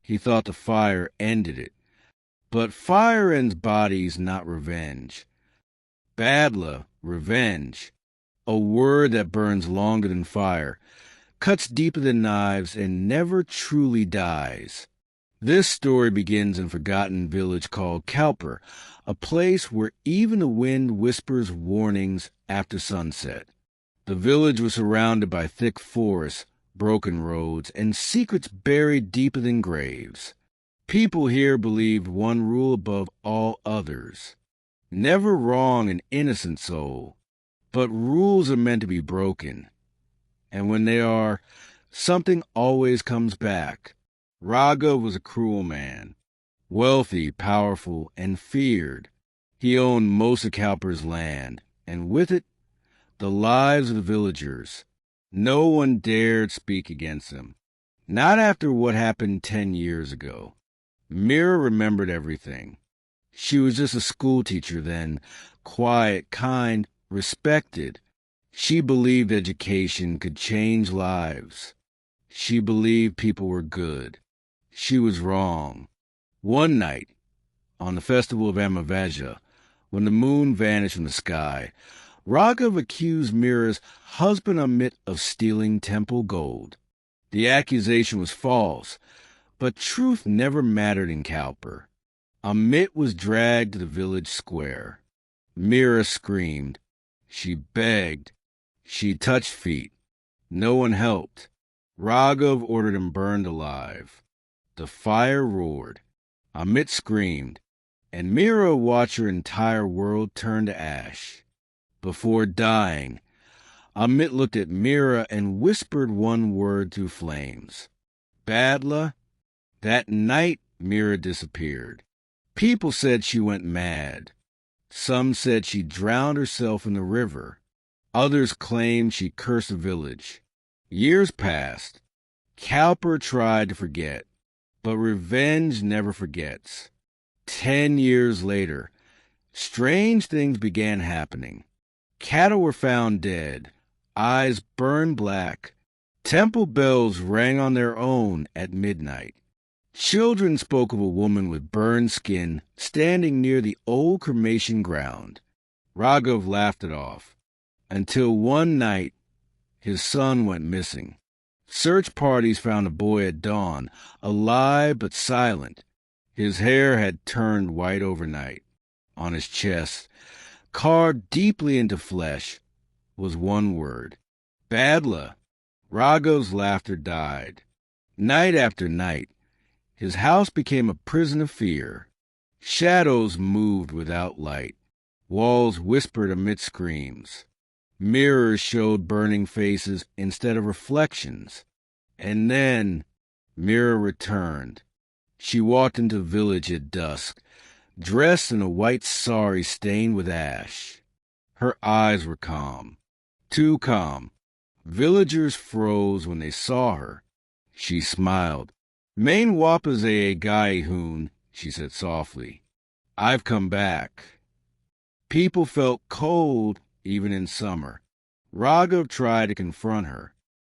He thought the fire ended it. But fire ends bodies, not revenge. Badla, revenge, a word that burns longer than fire, cuts deeper than knives, and never truly dies. This story begins in a forgotten village called Kaalpur, a place where even the wind whispers warnings after sunset. The village was surrounded by thick forests, broken roads, and secrets buried deeper than graves. People here believed one rule above all others: never wrong an innocent soul. But rules are meant to be broken. And when they are, something always comes back. Raghav was a cruel man, wealthy, powerful, and feared. He owned most of Kaalpur's land, and with it, the lives of the villagers. No one dared speak against him. Not after what happened 10 years ago. Meera remembered everything. She was just a schoolteacher then, quiet, kind, respected. She believed education could change lives. She believed people were good. She was wrong. One night, on the festival of Amavasya, when the moon vanished from the sky, Raghav accused Meera's husband Amit of stealing temple gold. The accusation was false, but truth never mattered in Kaalpur. Amit was dragged to the village square. Meera screamed. She begged. She touched feet. No one helped. Raghav ordered him burned alive. The fire roared. Amit screamed, and Meera watched her entire world turn to ash. Before dying, Amit looked at Meera and whispered one word through flames: Badla. That night, Meera disappeared. People said she went mad. Some said she drowned herself in the river. Others claimed she cursed the village. Years passed. Kaalpur tried to forget, but revenge never forgets. 10 years later, strange things began happening. Cattle were found dead, eyes burned black. Temple bells rang on their own at midnight. Children spoke of a woman with burned skin standing near the old cremation ground. Raghav laughed it off, until one night his son went missing. Search parties found the boy at dawn, alive but silent. His hair had turned white overnight. On his chest, carved deeply into flesh, was one word: Badla. Raghav's laughter died. Night after night, his house became a prison of fear. Shadows moved without light. Walls whispered amid screams. Mirrors showed burning faces instead of reflections. And then Meera returned. She walked into the village at dusk, dressed in a white sari stained with ash. Her eyes were calm, too calm. Villagers froze when they saw her. She smiled. Main wapaze gai hoon, she said softly. I've come back. People felt cold even in summer. Raghav tried to confront her.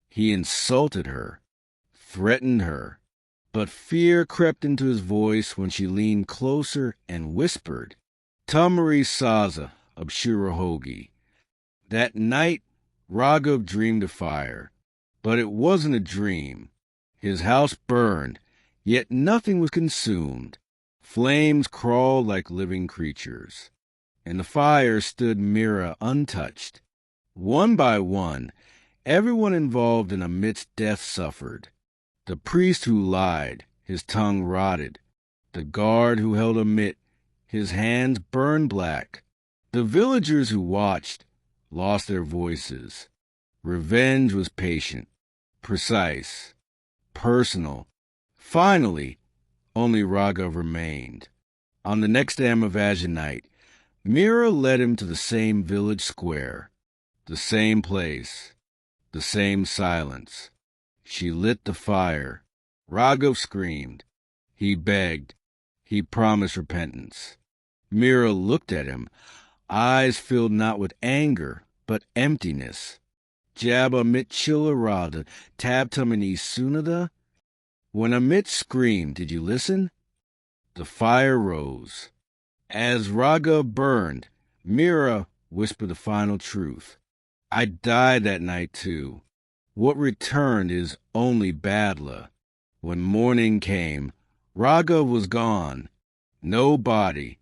He insulted her, threatened her. But fear crept into his voice when she leaned closer and whispered, Tamari Saza of Shirahogi. That night, Raghav dreamed of fire. But it wasn't a dream. His house burned, yet nothing was consumed. Flames crawled like living creatures. In the fire stood Meera untouched. One by one, everyone involved in Amit's death suffered. The priest who lied, his tongue rotted. The guard who held Amit, his hands burned black. The villagers who watched lost their voices. Revenge was patient, precise, personal. Finally, only Raghav remained. On the next Amavasya night, Meera led him to the same village square, the same place, the same silence. She lit the fire. Raghav screamed. He begged. He promised repentance. Meera looked at him, eyes filled not with anger, but emptiness. Jabba mit chilla rada, tab tumini sunada. When Amit screamed, did you listen? The fire rose. As Raga burned, Meera whispered the final truth. I died that night too. What returned is only Badla. When morning came, Raga was gone. No body,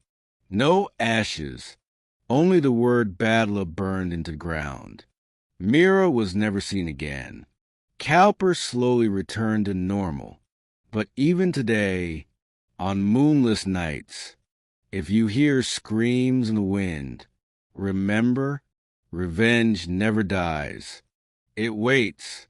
no ashes, only the word Badla burned into the ground. Meera was never seen again. Kaalpur slowly returned to normal. But even today, on moonless nights, if you hear screams in the wind, remember, revenge never dies. It waits